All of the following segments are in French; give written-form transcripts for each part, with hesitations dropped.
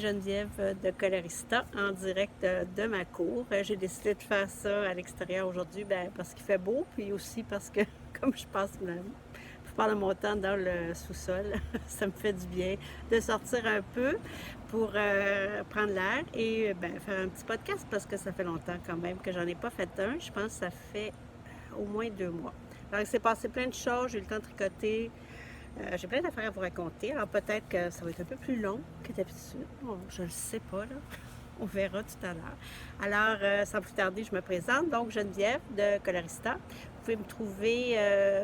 Geneviève de Colorista en direct de ma cour. J'ai décidé de faire ça à l'extérieur aujourd'hui parce qu'il fait beau, puis aussi parce que comme je passe la plupart de mon temps dans le sous-sol, ça me fait du bien de sortir un peu pour prendre l'air et faire un petit podcast parce que ça fait longtemps quand même que j'en ai pas fait un. Je pense que ça fait au moins 2 mois. Alors, il s'est passé plein de choses, j'ai eu le temps de tricoter. J'ai plein d'affaires à vous raconter, alors peut-être que ça va être un peu plus long que d'habitude. Bon, je ne sais pas, là. On verra tout à l'heure. Alors, sans plus tarder, je me présente. Donc, Geneviève de Colorista. Vous pouvez me trouver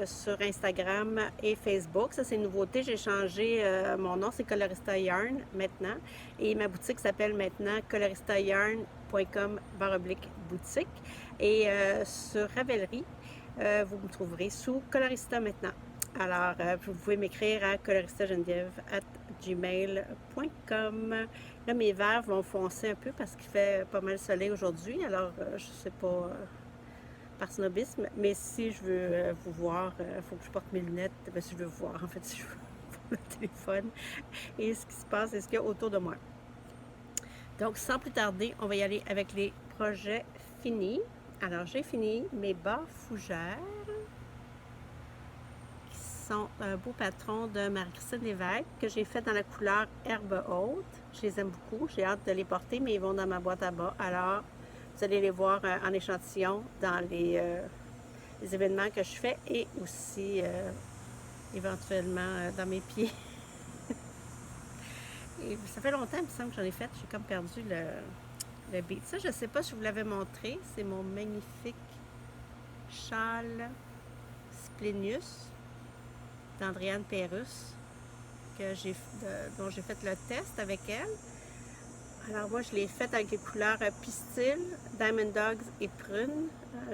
sur Instagram et Facebook. Ça, c'est une nouveauté. J'ai changé mon nom, c'est Colorista Yarn maintenant. Et ma boutique s'appelle maintenant coloristaryarn.com/boutique. Et sur Ravelry, vous me trouverez sous Colorista maintenant. Alors, vous pouvez m'écrire à coloristageneviève@gmail.com. Là, mes verres vont foncer un peu parce qu'il fait pas mal soleil aujourd'hui. Alors, je ne sais pas par snobisme, mais si je veux vous voir, il faut que je porte mes lunettes. Si je veux vous voir, en fait, si je veux voir le téléphone et ce qui se passe et ce qu'il y a autour de moi. Donc, sans plus tarder, on va y aller avec les projets finis. Alors, j'ai fini mes bas fougères. Un beau patron de Marie-Christine Lévesque que j'ai fait dans la couleur herbe haute. Je les aime beaucoup, j'ai hâte de les porter, mais ils vont dans ma boîte à bas. Alors, vous allez les voir en échantillon dans les événements que je fais et aussi éventuellement dans mes pieds. Et ça fait longtemps, il me semble que j'en ai fait. J'ai comme perdu le beat. Ça, je ne sais pas si je vous l'avais montré. C'est mon magnifique châle Splenius d'Andréane Pérusse dont j'ai fait le test avec elle. Alors moi, je l'ai faite avec les couleurs pistil, Diamond Dogs et prune.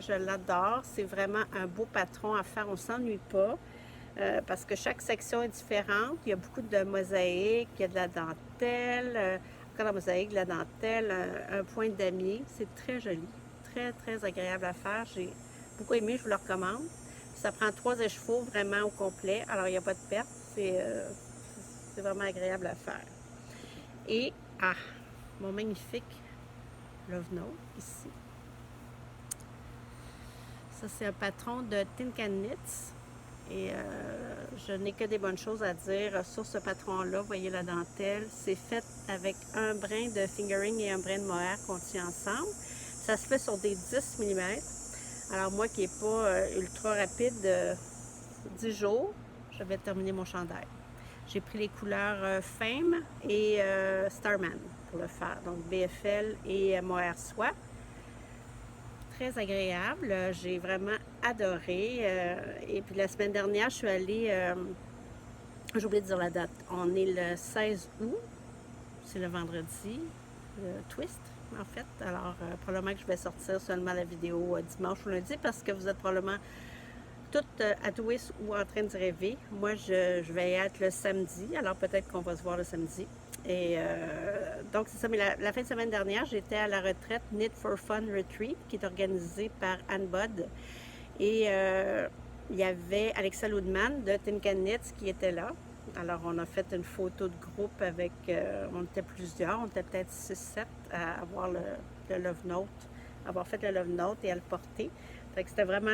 Je l'adore. C'est vraiment un beau patron à faire. On ne s'ennuie pas parce que chaque section est différente. Il y a beaucoup de mosaïques, il y a de la dentelle, encore de la mosaïque, de la dentelle, un point de damier. C'est très joli, très, très agréable à faire. J'ai beaucoup aimé, je vous le recommande. Ça prend 3 écheveaux vraiment au complet, alors il n'y a pas de perte. C'est vraiment agréable à faire. Et, mon magnifique Love Note, ici. Ça, c'est un patron de Tin Can Knits. Et je n'ai que des bonnes choses à dire sur ce patron-là. Vous voyez la dentelle. C'est fait avec un brin de fingering et un brin de mohair qu'on tient ensemble. Ça se fait sur des 10 mm. Alors moi qui n'ai pas ultra rapide, 10 jours, je vais terminer mon chandail. J'ai pris les couleurs Fame et Starman pour le faire. Donc BFL et mohair soie. Très agréable. J'ai vraiment adoré. Et puis la semaine dernière, je suis allée, j'ai oublié de dire la date, on est le 16 août, c'est le vendredi, le twist en fait. Alors probablement que je vais sortir seulement la vidéo dimanche ou lundi parce que vous êtes probablement toutes à twist ou en train de rêver. Moi, je vais être le samedi, alors peut-être qu'on va se voir le samedi. Et donc, c'est ça. Mais la fin de semaine dernière, j'étais à la retraite Knit for Fun Retreat, qui est organisée par Anne Bod. Et il y avait Alexa Ludman de Tin Can Knits qui était là. Alors, on a fait une photo de groupe avec, on était plusieurs, on était peut-être 6-7 à avoir le Love Note, avoir fait le Love Note et à le porter. C'était vraiment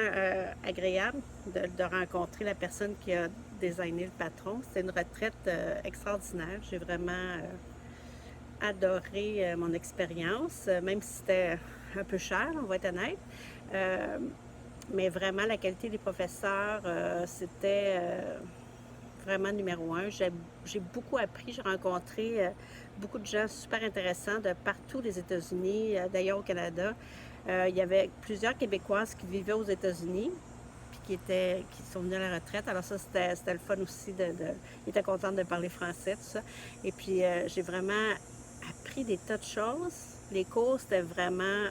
agréable de rencontrer la personne qui a designé le patron. C'était une retraite extraordinaire. J'ai vraiment adoré mon expérience, même si c'était un peu cher, on va être honnête. Mais vraiment, la qualité des professeurs, c'était vraiment numéro un. J'ai beaucoup appris. J'ai rencontré beaucoup de gens super intéressants de partout des États-Unis, d'ailleurs au Canada. Il y avait plusieurs Québécoises qui vivaient aux États-Unis puis qui sont venues à la retraite. Alors ça, c'était le fun aussi. Ils étaient contents de parler français, tout ça. Et puis, j'ai vraiment appris des tas de choses. Les cours, c'était vraiment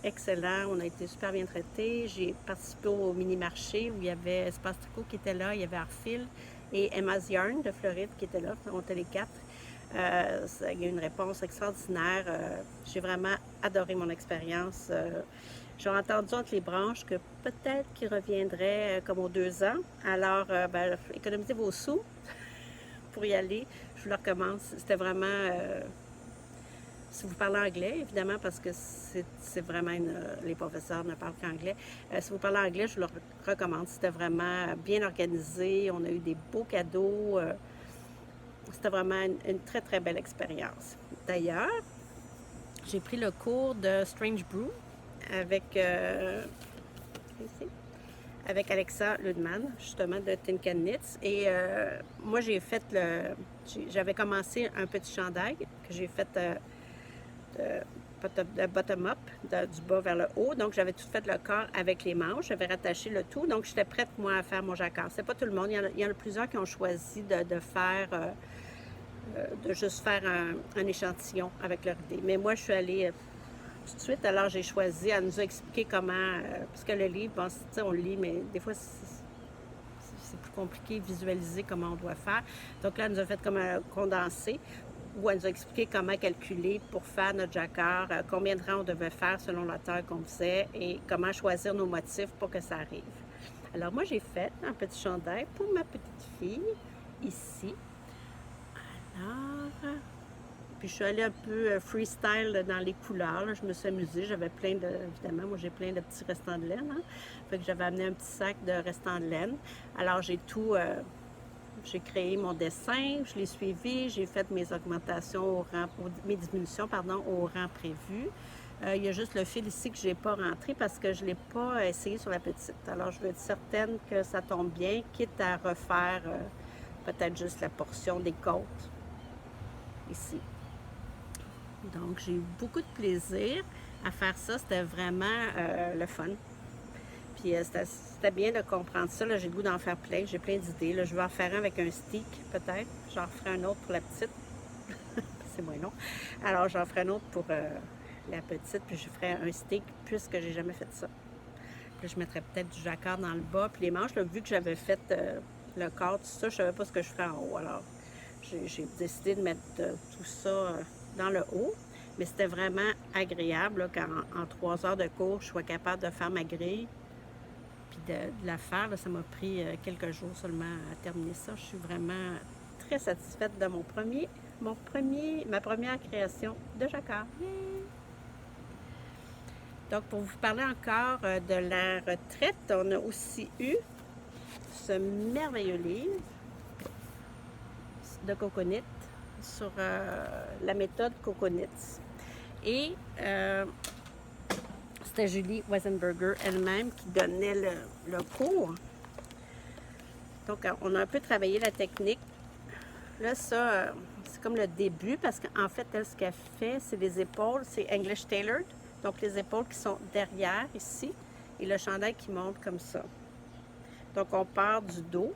excellent. On a été super bien traités. J'ai participé au mini-marché où il y avait Espace Tricot qui était là, il y avait Arfil et Emma's Yarn de Floride qui était là. On était les 4. Il y a eu une réponse extraordinaire. J'ai vraiment adoré mon expérience. J'ai entendu entre les branches que peut-être qu'il reviendrait comme aux 2 ans. Alors, économisez vos sous pour y aller. Je vous le recommande. C'était vraiment Si vous parlez anglais, évidemment, parce que c'est vraiment les professeurs ne parlent qu'anglais. Si vous parlez anglais, je vous le recommande. C'était vraiment bien organisé. On a eu des beaux cadeaux. C'était vraiment une très, très belle expérience. D'ailleurs, j'ai pris le cours de Strange Brew avec, avec Alexa Ludman, justement, de Tin Can Knits. Et moi, j'avais commencé un petit chandail que j'ai fait de bottom-up, du bas vers le haut. Donc, j'avais tout fait le corps avec les manches. J'avais rattaché le tout. Donc, j'étais prête, moi, à faire mon jacquard. C'est pas tout le monde. Il y en a plusieurs qui ont choisi de faire... de juste faire un échantillon avec leur idée. Mais moi, je suis allée tout de suite, alors j'ai choisi, elle nous a expliqué comment, parce que le livre, bon, on le lit, mais des fois, c'est plus compliqué de visualiser comment on doit faire. Donc là, elle nous a fait comme un condensé, où elle nous a expliqué comment calculer pour faire notre jacquard, combien de rangs on devait faire selon la taille qu'on faisait, et comment choisir nos motifs pour que ça arrive. Alors moi, j'ai fait un petit chandail pour ma petite fille, ici. Alors, puis je suis allée un peu freestyle dans les couleurs. Là. Je me suis amusée. J'avais plein de... Évidemment, moi j'ai plein de petits restants de laine. Hein. Fait que j'avais amené un petit sac de restants de laine. Alors j'ai tout... j'ai créé mon dessin, je l'ai suivi, j'ai fait mes augmentations mes diminutions, pardon, au rang prévu. Il y a juste le fil ici que je n'ai pas rentré parce que je ne l'ai pas essayé sur la petite. Alors je veux être certaine que ça tombe bien, quitte à refaire peut-être juste la portion des côtes ici. Donc, j'ai eu beaucoup de plaisir à faire ça. C'était vraiment le fun. Puis, c'était bien de comprendre ça. J'ai le goût d'en faire plein. J'ai plein d'idées. Je vais en faire un avec un stick, peut-être. J'en ferai un autre pour la petite. C'est moins long. Alors, j'en ferai un autre pour la petite. Puis, je ferai un stick puisque j'ai jamais fait ça. Puis, je mettrais peut-être du jacquard dans le bas. Puis, les manches, là, vu que j'avais fait le corps, tout ça, je ne savais pas ce que je ferais en haut. Alors, j'ai décidé de mettre tout ça dans le haut, mais c'était vraiment agréable là, quand en 3 heures de cours, je sois capable de faire ma grille, puis de la faire. Là, ça m'a pris quelques jours seulement à terminer ça. Je suis vraiment très satisfaite de ma première création de jacquard. Donc, pour vous parler encore de la retraite, on a aussi eu ce merveilleux livre de Coconut sur la méthode Coconut. Et c'était Julie Weisenberger elle-même qui donnait le cours. Donc, on a un peu travaillé la technique. Là, ça, c'est comme le début parce qu'en fait, elle, ce qu'elle fait, c'est les épaules, c'est English Tailored. Donc, les épaules qui sont derrière ici et le chandail qui monte comme ça. Donc, on part du dos.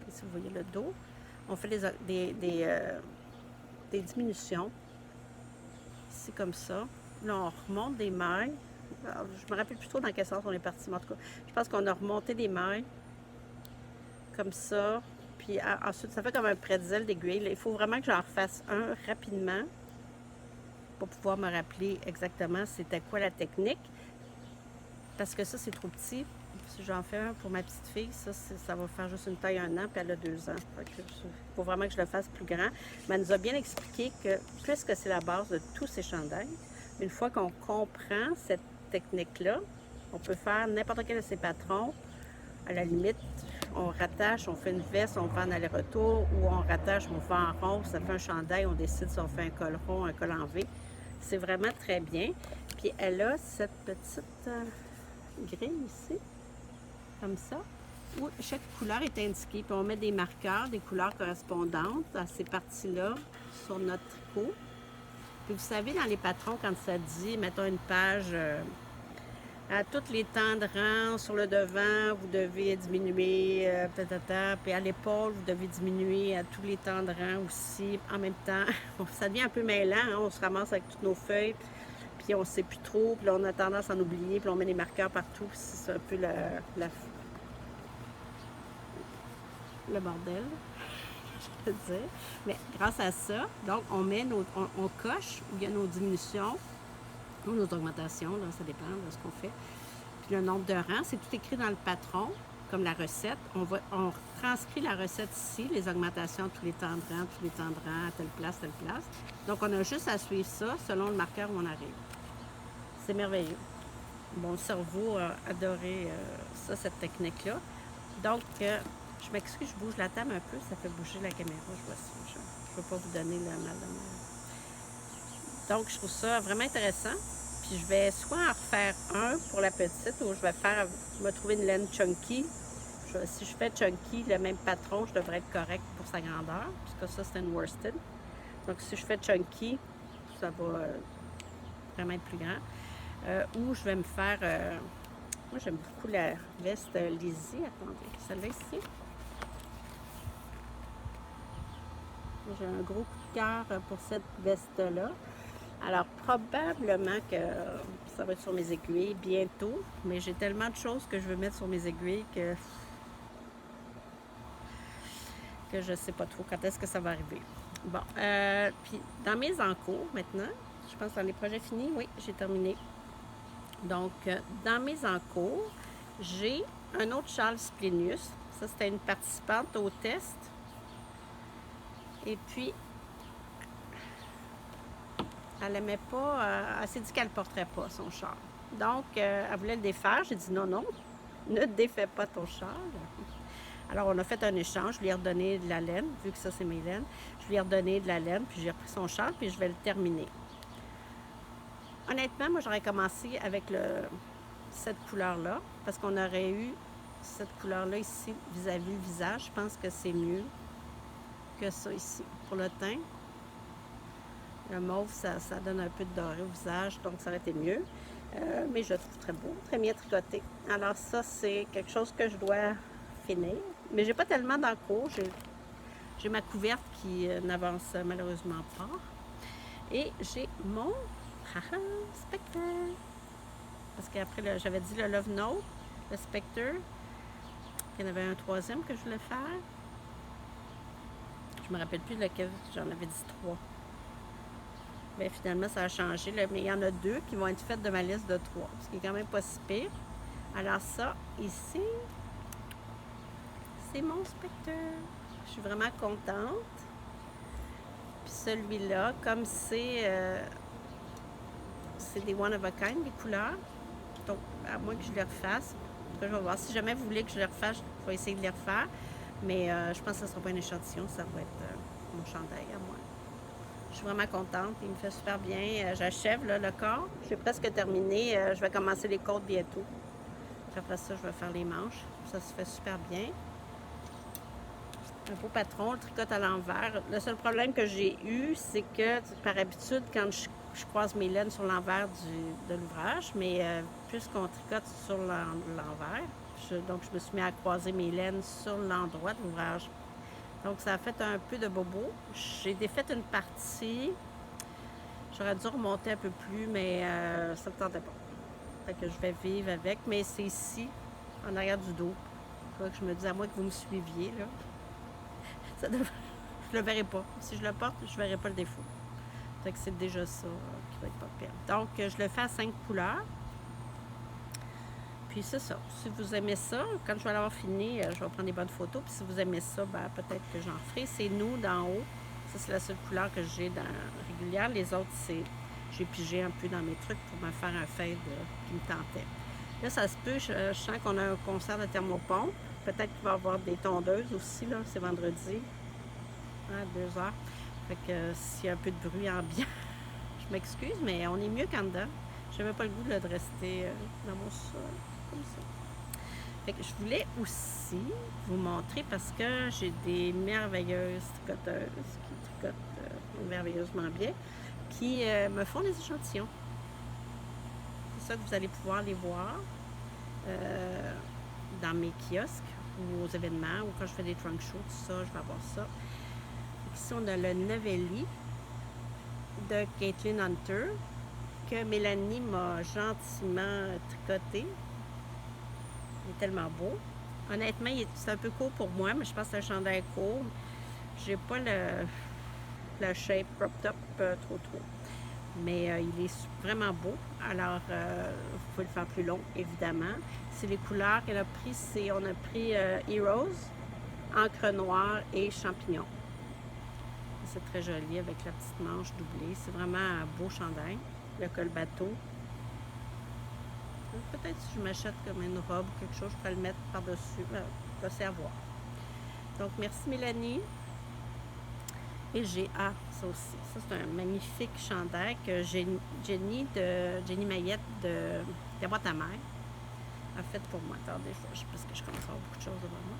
Et si vous voyez le dos, on fait des diminutions, ici comme ça. Là, on remonte des mailles. Alors, je me rappelle plus trop dans quel sens on est parti, mais en tout cas, je pense qu'on a remonté des mailles, comme ça. Puis ensuite, ça fait comme un pretzel d'aiguille. Il faut vraiment que j'en refasse un rapidement pour pouvoir me rappeler exactement c'était quoi la technique. Parce que ça, c'est trop petit. Si j'en fais un pour ma petite fille, ça va faire juste une taille 1 an, puis elle a 2 ans. Il faut vraiment que je le fasse plus grand. Mais elle nous a bien expliqué que, puisque c'est la base de tous ces chandails, une fois qu'on comprend cette technique-là, on peut faire n'importe quel de ces patrons. À la limite, on rattache, on fait une veste, on fait un aller-retour, ou on rattache, on fait en rond, ça fait un chandail, on décide si on fait un col rond, un col en V. C'est vraiment très bien. Puis elle a cette petite grille ici, comme ça, où chaque couleur est indiquée. Puis on met des marqueurs, des couleurs correspondantes à ces parties-là sur notre tricot. Puis vous savez, dans les patrons, quand ça dit, mettons une page à tous les temps de rang, sur le devant, vous devez diminuer, puis à l'épaule, vous devez diminuer à tous les temps de rang aussi, en même temps. Ça devient un peu mêlant, hein? On se ramasse avec toutes nos feuilles, puis on ne sait plus trop, puis là, on a tendance à en oublier, puis on met des marqueurs partout, puis c'est un peu le bordel, je veux dire. Mais grâce à ça, donc on met on coche où il y a nos diminutions ou nos augmentations, là, ça dépend de ce qu'on fait. Puis le nombre de rangs, c'est tout écrit dans le patron, comme la recette. On transcrit la recette ici, les augmentations, tous les tendrants, à telle place. Donc, on a juste à suivre ça selon le marqueur où on arrive. C'est merveilleux. Mon cerveau a adoré cette technique-là. Donc, je m'excuse, je bouge la table un peu, ça fait bouger la caméra, je vois ça. Je ne veux pas vous donner le mal de mer. Donc, je trouve ça vraiment intéressant. Puis, je vais soit en refaire un pour la petite ou je vais trouver une laine chunky. Si je fais chunky, le même patron, je devrais être correct pour sa grandeur, puisque ça, c'est une worsted. Donc, si je fais chunky, ça va vraiment être plus grand. Ou je vais me faire... moi, j'aime beaucoup la veste Lizzie. Attendez, celle-là ici. J'ai un gros coup de cœur pour cette veste-là. Alors, probablement que ça va être sur mes aiguilles bientôt, mais j'ai tellement de choses que je veux mettre sur mes aiguilles que je ne sais pas trop quand est-ce que ça va arriver. Bon, puis dans mes encours maintenant, je pense dans les projets finis, oui, j'ai terminé. Donc, dans mes encours, j'ai un autre châle Splenius. Ça, c'était une participante au test. Et puis, elle n'aimait pas, elle s'est dit qu'elle ne porterait pas son châle. Donc, elle voulait le défaire. J'ai dit non, ne défais pas ton châle. Alors, on a fait un échange. Je lui ai redonné de la laine, vu que ça, c'est mes laines. Je lui ai redonné de la laine, puis j'ai repris son châle, puis je vais le terminer. Honnêtement, moi, j'aurais commencé avec cette couleur-là, parce qu'on aurait eu cette couleur-là ici vis-à-vis le visage. Je pense que c'est mieux que ça ici. Pour le teint, le mauve, ça donne un peu de doré au visage, donc ça aurait été mieux. Mais je le trouve très beau, très bien tricoté. Alors ça, c'est quelque chose que je dois finir. Mais j'ai pas tellement d'encours. J'ai ma couverte qui n'avance malheureusement pas. Et j'ai mon Spectre. Parce qu'après, j'avais dit le Love Note, le Spectre. Il y en avait un troisième que je voulais faire. Je me rappelle plus lequel, j'en avais dit 3. Bien, finalement, ça a changé. Là, mais il y en a 2 qui vont être faites de ma liste de 3, ce qui est quand même pas si pire. Alors ça, ici, c'est mon Spectre. Je suis vraiment contente. Puis celui-là, comme c'est des one of a kind, les couleurs. Donc, à moins que je les refasse. Je vais voir. Si jamais vous voulez que je les refasse, je vais essayer de les refaire. Mais je pense que ce ne sera pas un échantillon, ça va être mon chandail à moi. Je suis vraiment contente, il me fait super bien. J'achève le corps, j'ai presque terminé. Je vais commencer les côtes bientôt. Puis après ça, je vais faire les manches. Ça se fait super bien. Un beau patron, le tricote à l'envers. Le seul problème que j'ai eu, c'est que par habitude, quand je croise mes laines sur l'envers de l'ouvrage, mais puisqu'on tricote sur l'envers, donc je me suis mis à croiser mes laines sur l'endroit de l'ouvrage. Donc ça a fait un peu de bobo. J'ai défait une partie. J'aurais dû remonter un peu plus, mais ça ne me tentait pas. Fait que je vais vivre avec, mais c'est ici, en arrière du dos. Là, que je me dis, à moi que vous me suiviez, là. Je ne le verrai pas. Si je le porte, je ne verrai pas le défaut. Fait que c'est déjà ça qui va être pas pire. Donc, je le fais à 5 couleurs. Puis c'est ça. Si vous aimez ça, quand je vais l'avoir fini, je vais prendre des bonnes photos. Puis si vous aimez ça, ben, peut-être que j'en ferai. C'est nous d'en haut. Ça, c'est la seule couleur que j'ai dans régulière. Les autres, j'ai pigé un peu dans mes trucs pour me faire un fade qui me tentait. Là, ça se peut, je sens qu'on a un concert de thermopompe. Peut-être qu'il va y avoir des tondeuses aussi, là. C'est vendredi, à 2h. Fait que s'il y a un peu de bruit ambiant, je m'excuse, mais on est mieux qu'en dedans. Je n'avais pas le goût de rester dans mon sol, comme ça. Fait que je voulais aussi vous montrer, parce que j'ai des merveilleuses tricoteuses qui tricotent merveilleusement bien, qui me font des échantillons. C'est ça que vous allez pouvoir les voir dans mes kiosques ou aux événements, ou quand je fais des trunk shows, tout ça, je vais avoir ça. Ici, on a le Novelli de Caitlin Hunter, que Mélanie m'a gentiment tricoté. Il est tellement beau. Honnêtement, c'est un peu court pour moi, mais je pense que c'est un chandail court. J'ai pas le shape crop top trop. Mais il est vraiment beau. Alors, vous pouvez le faire plus long, évidemment. C'est les couleurs qu'elle a pris, on a pris Heroes, encre noire et champignon. C'est très joli avec la petite manche doublée. C'est vraiment un beau chandail. Le col bateau. Peut-être si je m'achète comme une robe ou quelque chose, je pourrais le mettre par-dessus. C'est à voir. Donc, merci Mélanie. Et j'ai ça aussi. Ça, c'est un magnifique chandail que Jenny Mayette de la boîte à mer a fait pour moi. Attendez, parce que je commence à avoir beaucoup de choses devant moi.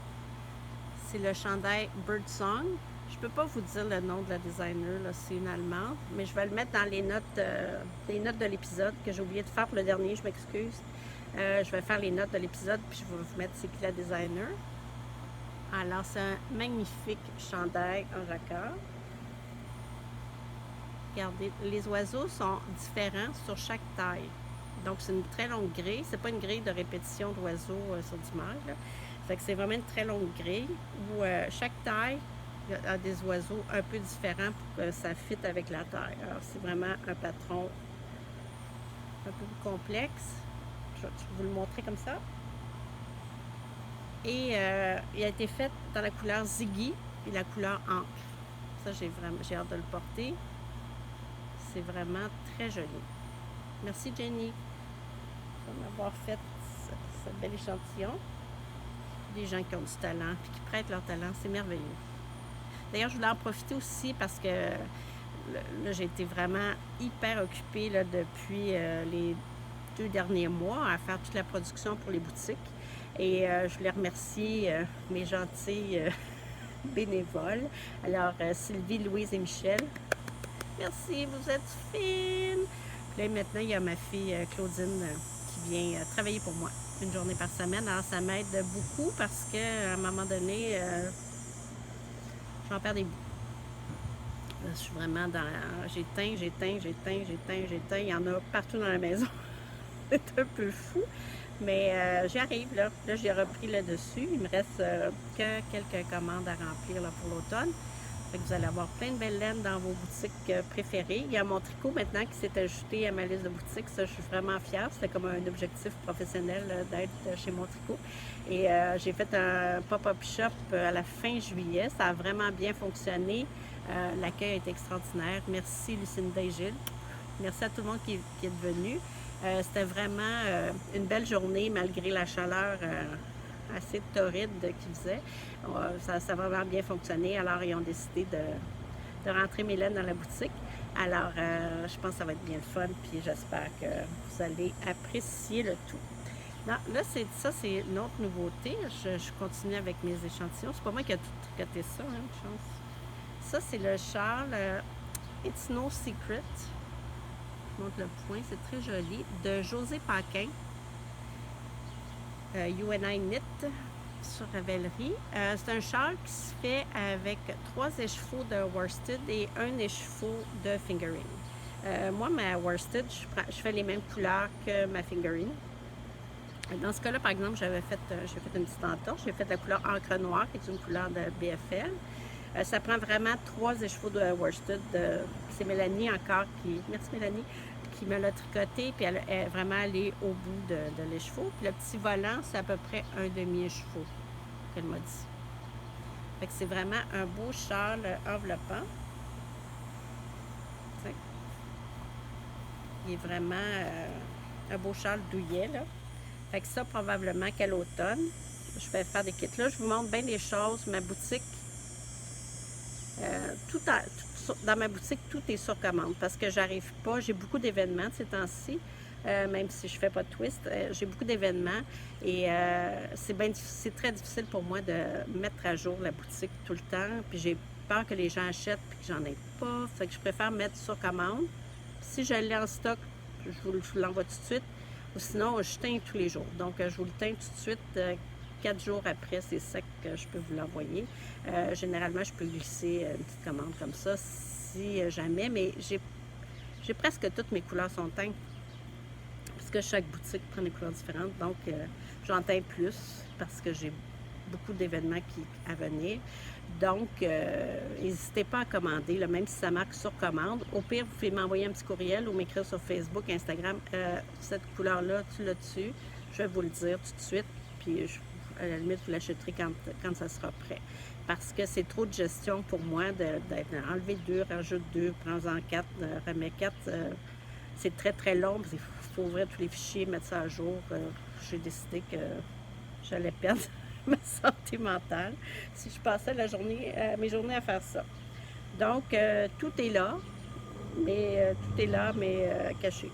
C'est le chandail Birdsong. Je peux pas vous dire le nom de la designer, c'est une Allemande, mais je vais le mettre dans les notes de l'épisode que j'ai oublié de faire pour le dernier, je m'excuse. Je vais faire les notes de l'épisode, puis je vais vous mettre c'est qui la designer. Alors, c'est un magnifique chandail en jacquard. Regardez, les oiseaux sont différents sur chaque taille. Donc, c'est une très longue grille. C'est pas une grille de répétition d'oiseaux sur l'image. Fait que c'est vraiment une très longue grille où chaque taille a des oiseaux un peu différents pour que ça fitte avec la taille. Alors, c'est vraiment un patron un peu plus complexe. Je vais vous le montrer comme ça. Et il a été fait dans la couleur Ziggy et la couleur encre. Ça, j'ai hâte de le porter. C'est vraiment très joli. Merci Jenny de m'avoir fait ce bel échantillon. Des gens qui ont du talent et qui prêtent leur talent, c'est merveilleux. D'ailleurs, je voulais en profiter aussi parce que là, j'ai été vraiment hyper occupée là, depuis les 2 derniers mois à faire toute la production pour les boutiques. Et je voulais remercier mes gentils bénévoles. Alors, Sylvie, Louise et Michel, merci, vous êtes fines. Puis là, maintenant, il y a ma fille Claudine qui vient travailler pour moi une journée par semaine. Alors, ça m'aide beaucoup parce qu'à un moment donné, j'en perds des bouts. Je suis vraiment dans... J'éteins. Il y en a partout dans la maison. C'est un peu fou. Mais j'y arrive, là. Là, j'ai repris le dessus. Il me reste que quelques commandes à remplir là, pour l'automne. Fait que vous allez avoir plein de belles laines dans vos boutiques préférées. Il y a mon tricot maintenant qui s'est ajouté à ma liste de boutiques. Ça, je suis vraiment fière. C'était comme un objectif professionnel d'être chez mon tricot. Et j'ai fait un pop-up shop à la fin juillet. Ça a vraiment bien fonctionné. L'accueil a été extraordinaire. Merci Lucinda et Gilles. Merci à tout le monde qui est venu. C'était vraiment une belle journée malgré la chaleur assez torride qu'il faisait. Ça a vraiment bien fonctionné. Alors, ils ont décidé de rentrer mes laines dans la boutique. Alors, je pense que ça va être bien le fun. Puis, j'espère que vous allez apprécier le tout. Non, là, c'est une autre nouveauté. Je continue avec mes échantillons. C'est pas moi qui ai tout tricoté ça, hein, je pense. Ça, c'est le châle It's No Secret. Je montre le point, c'est très joli. De José Paquin. UNI Knit sur Ravelry. C'est un châle qui se fait avec 3 écheveaux de worsted et 1 écheveau de fingering. Moi, ma worsted, je fais les mêmes couleurs que ma fingering. Dans ce cas-là, par exemple, j'ai fait une petite entorche. J'ai fait la couleur encre noire, qui est une couleur de BFL. Ça prend vraiment 3 écheveaux de worsted. C'est Mélanie encore merci Mélanie, qui me l'a tricoté, puis elle est vraiment allée au bout de l'écheveau. Puis le petit volant, c'est à peu près un demi-écheveau qu'elle m'a dit. Fait que c'est vraiment un beau châle enveloppant. T'sais. Il est vraiment un beau châle douillet, là. Fait que ça, probablement qu'à l'automne, je vais faire des kits. Là, je vous montre bien des choses. Ma boutique, dans ma boutique, tout est sur commande parce que j'arrive pas. J'ai beaucoup d'événements ces temps-ci, même si je fais pas de twist. J'ai beaucoup d'événements et c'est très difficile pour moi de mettre à jour la boutique tout le temps. Puis j'ai peur que les gens achètent et que j'en ai pas. Fait que je préfère mettre sur commande. Si je l'ai en stock, je vous l'envoie tout de suite. Ou sinon, je teins tous les jours. Donc, je vous le teins tout de suite. 4 jours après, c'est sec que je peux vous l'envoyer. Généralement, je peux glisser une petite commande comme ça, si jamais. Mais j'ai presque toutes mes couleurs sont teintes. Parce que chaque boutique prend des couleurs différentes. Donc, j'en teins plus parce que j'ai beaucoup d'événements à venir. Donc, n'hésitez pas à commander, là, même si ça marque sur commande. Au pire, vous pouvez m'envoyer un petit courriel ou m'écrire sur Facebook, Instagram. Cette couleur-là, tu l'as dessus. Je vais vous le dire tout de suite. Puis, à la limite, vous l'achèterez quand ça sera prêt. Parce que c'est trop de gestion pour moi d'être enlevé 2, rajoute 2, prends-en 4, remets 4. C'est très, très long. Il faut ouvrir tous les fichiers, mettre ça à jour. J'ai décidé que j'allais perdre ma santé mentale si je passais mes journées à faire ça. Donc, tout est là, mais caché.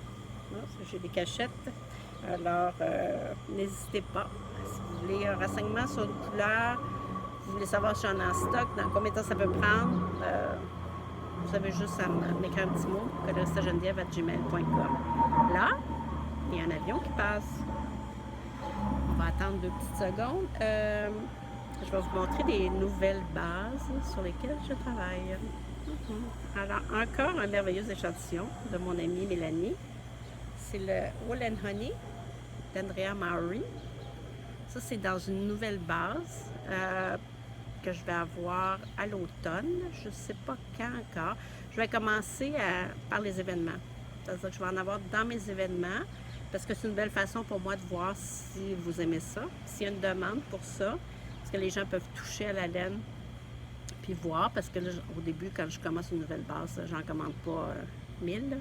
J'ai des cachettes. Alors, n'hésitez pas. Si vous voulez un renseignement sur une couleur, vous voulez savoir si j'en ai en stock, dans combien de temps ça peut prendre, vous avez juste à m'écrire un petit mot, coloristageneviève@gmail.com. Là, il y a un avion qui passe. On va attendre 2 petites secondes. Je vais vous montrer des nouvelles bases sur lesquelles je travaille. Alors, encore un merveilleux échantillon de mon amie Mélanie. C'est le Wool and Honey d'Andrea Mowry. Ça, c'est dans une nouvelle base que je vais avoir à l'automne. Je ne sais pas quand encore. Je vais commencer par les événements. C'est-à-dire que je vais en avoir dans mes événements parce que c'est une belle façon pour moi de voir si vous aimez ça, s'il y a une demande pour ça, parce que les gens peuvent toucher à la laine puis voir, parce que là, au début, quand je commence une nouvelle base, j'en commande pas 1000, là.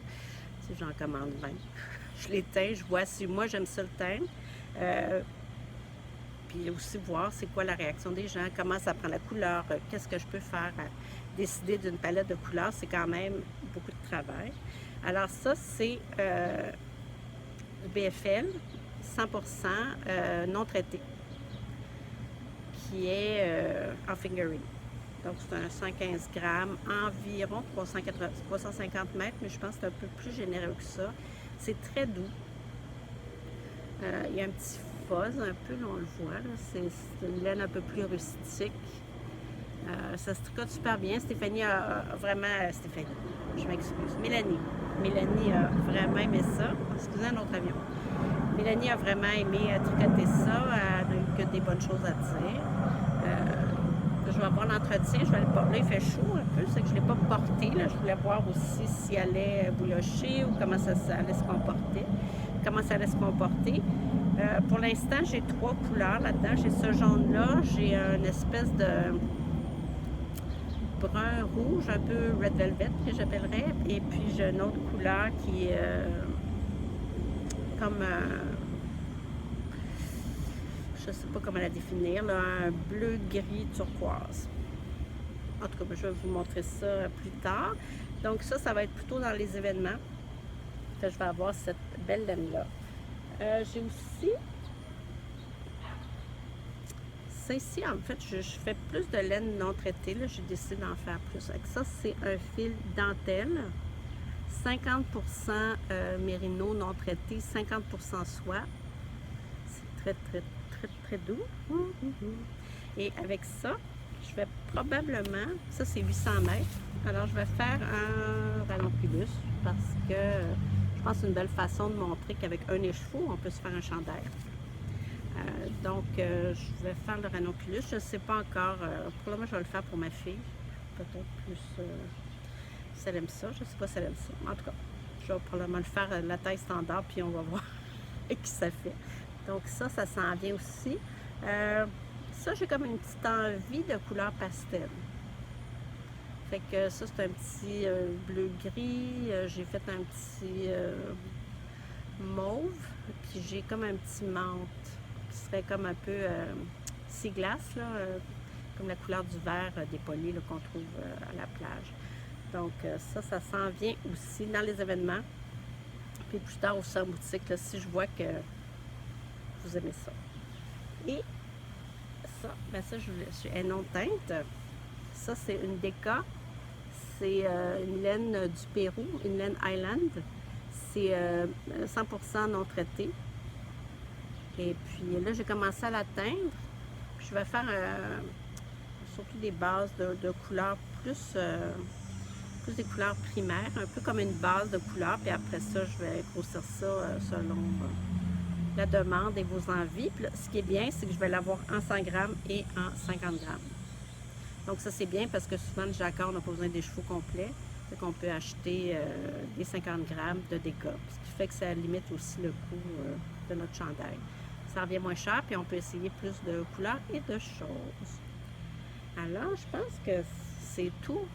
J'en commande 20. Je les teins, je vois si moi j'aime ça le teindre. Puis aussi voir c'est quoi la réaction des gens, comment ça prend la couleur, qu'est-ce que je peux faire. Décider d'une palette de couleurs, c'est quand même beaucoup de travail. Alors ça, c'est BFL 100% non traité, qui est en fingering. Donc c'est un 115 grammes, environ 350 mètres, mais je pense que c'est un peu plus généreux que ça. C'est très doux. Il y a un petit fuzz un peu, là, on le voit. C'est une laine un peu plus rustique. Ça se tricote super bien. Stéphanie a vraiment... Stéphanie, je m'excuse. Mélanie a vraiment aimé ça. Excusez, un autre avion. Mélanie a vraiment aimé tricoter ça. Elle n'a eu que des bonnes choses à dire. Je vais avoir l'entretien. Je vais le porter. Là, il fait chaud un peu. C'est que je ne l'ai pas porté. Là. Je voulais voir aussi si elle allait boulocher ou comment ça allait se comporter. Pour l'instant, j'ai 3 couleurs là-dedans. J'ai ce jaune-là. J'ai une espèce de brun rouge, un peu red velvet que j'appellerais. Et puis j'ai une autre couleur qui est comme je sais pas comment la définir, là, un bleu gris turquoise. En tout cas, je vais vous montrer ça plus tard. Donc ça va être plutôt dans les événements que je vais avoir cette belle laine-là. J'ai aussi ça ici, en fait, je fais plus de laine non traitée. Là, j'ai décidé d'en faire plus. Avec ça, c'est un fil dentelle. 50% mérino non traité, 50% soie. C'est très, très, très, très doux. Et avec ça, je vais probablement, ça c'est 800 mètres, alors je vais faire un ranunculus parce que je pense que c'est une belle façon de montrer qu'avec un écheveau, on peut se faire un chandail. Donc, je vais faire le ranunculus. Je ne sais pas encore. Pour le moment, je vais le faire pour ma fille. Peut-être plus si elle aime ça. Je ne sais pas si elle aime ça. En tout cas, je vais probablement le faire la taille standard, puis on va voir qui ça fait. Donc, ça s'en vient aussi. Ça, j'ai comme une petite envie de couleur pastel. Fait que ça, c'est un petit bleu-gris. J'ai fait un petit mauve. Puis j'ai comme un petit menthe qui serait comme un peu sea glace, là, comme la couleur du verre des polis qu'on trouve à la plage. Donc ça s'en vient aussi dans les événements. Puis plus tard aussi en boutique, là, si je vois que vous aimez ça. Et ça, ben ça, je suis non teinte. Ça, c'est une Deka. C'est une laine du Pérou, une laine Highland. C'est 100% non traité. Et puis là, j'ai commencé à la teindre. Puis je vais faire surtout des bases de couleurs plus des couleurs primaires, un peu comme une base de couleurs. Puis après ça, je vais grossir ça selon la demande et vos envies. Puis là, ce qui est bien, c'est que je vais l'avoir en 100 grammes et en 50 grammes. Donc ça, c'est bien parce que souvent, le jacquard, on n'a pas besoin des chevaux complets. Fait qu'on peut acheter des 50 grammes de déca, ce qui fait que ça limite aussi le coût de notre chandail. Ça revient moins cher, puis on peut essayer plus de couleurs et de choses. Alors, je pense que c'est tout.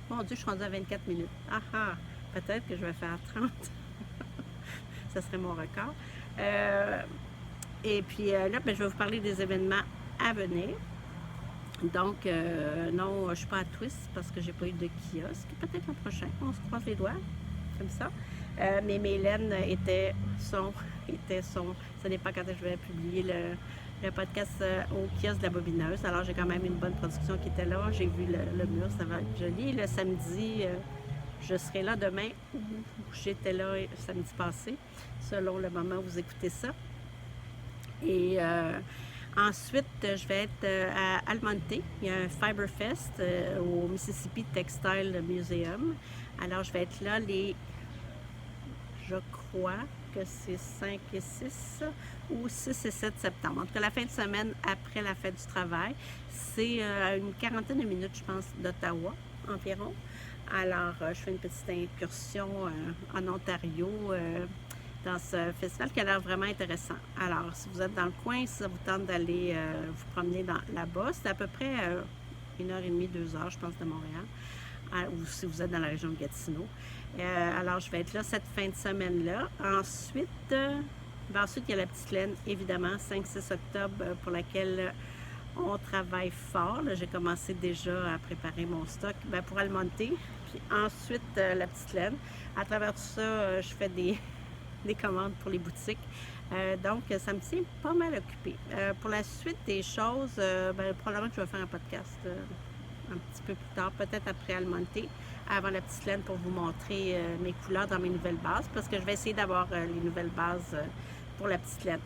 Mon Dieu, je suis rendue à 24 minutes. Ah ah, peut-être que je vais faire 30. Ça serait mon record. Et puis là, ben, je vais vous parler des événements à venir. Donc, non, je ne suis pas à Twist parce que j'ai pas eu de kiosque. Peut-être l'an prochain, on se croise les doigts, comme ça. Mais mes laines étaient son. Ça dépend quand je vais publier le podcast au kiosque de la bobineuse. Alors, j'ai quand même une bonne production qui était là. J'ai vu le mur, ça va être joli. Le samedi, je serai là demain ou j'étais là samedi passé, selon le moment où vous écoutez ça. Et ensuite, je vais être à Almonte. Il y a un Fiber Fest au Mississippi Textile Museum. Alors, je vais être là je crois que c'est 5 et 6 ou 6 et 7 septembre. En tout cas, la fin de semaine après la fête du travail. C'est une quarantaine de minutes, je pense, d'Ottawa environ. Alors, je fais une petite incursion en Ontario dans ce festival qui a l'air vraiment intéressant. Alors, si vous êtes dans le coin, si ça vous tente d'aller vous promener là-bas, c'est à peu près 1h30, 2h, je pense, de Montréal, ou si vous êtes dans la région de Gatineau. Alors, je vais être là cette fin de semaine-là. Ensuite, il y a la petite laine, évidemment, 5-6 octobre, pour laquelle on travaille fort. J'ai commencé déjà à préparer mon stock pour Almonte. Puis ensuite, la petite laine. À travers tout ça, je fais des commandes pour les boutiques. Donc, ça me tient pas mal occupé. Pour la suite des choses, probablement que je vais faire un podcast un petit peu plus tard, peut-être après Almonte, avant la petite laine pour vous montrer mes couleurs dans mes nouvelles bases, parce que je vais essayer d'avoir les nouvelles bases pour la petite laine,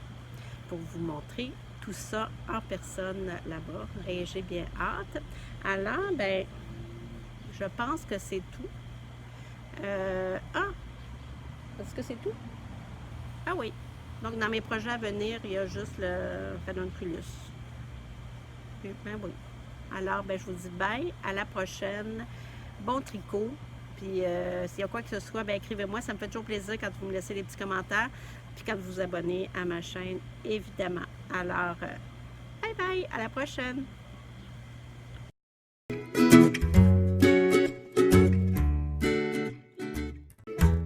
pour vous montrer tout ça en personne là-bas. Et j'ai bien hâte. Alors, je pense que c'est tout. Est-ce que c'est tout? Ah oui. Donc, dans mes projets à venir, il y a juste le ranunculus. Ben oui. Alors, je vous dis bye. À la prochaine. Bon tricot. Puis, s'il y a quoi que ce soit, écrivez-moi. Ça me fait toujours plaisir quand vous me laissez des petits commentaires. Puis, quand vous vous abonnez à ma chaîne, évidemment. Alors, bye bye. À la prochaine.